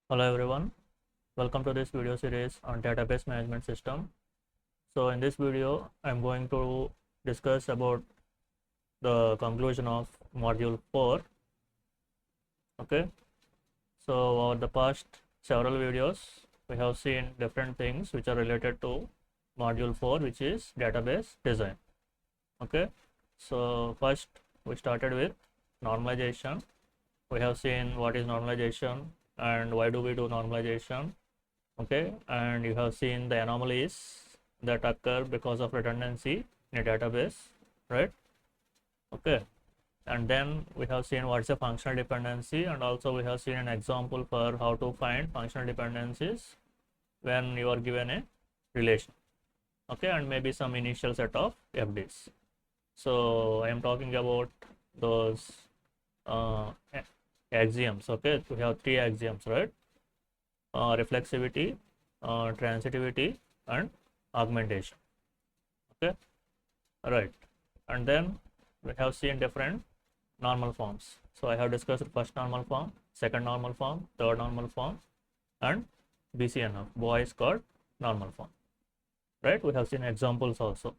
Hello everyone, welcome to this video series on database management system. So in this video, I'm going to discuss about the conclusion of module 4. Okay, so over the past several videos, we have seen different things which are related to module 4, which is database design. Okay, so first we started with normalization. We have seen what is normalization and why do we do normalization. Okay, and you have seen the anomalies that occur because of redundancy in a database, right? Okay, and then we have seen what's a functional dependency, and also we have seen an example for how to find functional dependencies when you are given a relation. Okay, and maybe some initial set of FDs. So I am talking about those axioms. Okay, we have three axioms, right? Reflexivity, transitivity, and augmentation. Okay, right. And then we have seen different normal forms. So I have discussed first normal form, second normal form, third normal form, and BCNF, Boy's called normal form. Right, we have seen examples also.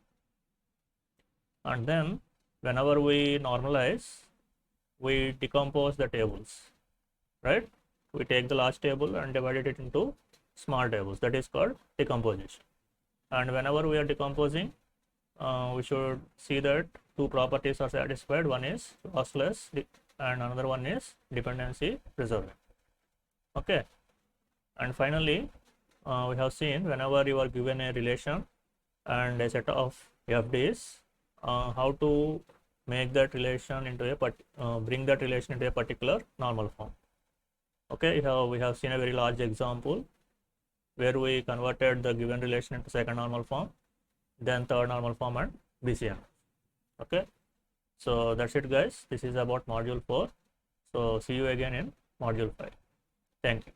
And then whenever we normalize, we decompose the tables, right? We take the large table and divide it into small tables. That is called decomposition. And whenever we are decomposing, we should see that two properties are satisfied. One is lossless and another one is dependency preserving. Okay, and finally we have seen whenever you are given a relation and a set of FDs, how to make that relation into a bring that relation into a particular normal form. Okay, here we have seen a very large example where we converted the given relation into second normal form, then third normal form, and BCN. Okay, so that's it guys. This is about module 4. So see you again in module 5. Thank you.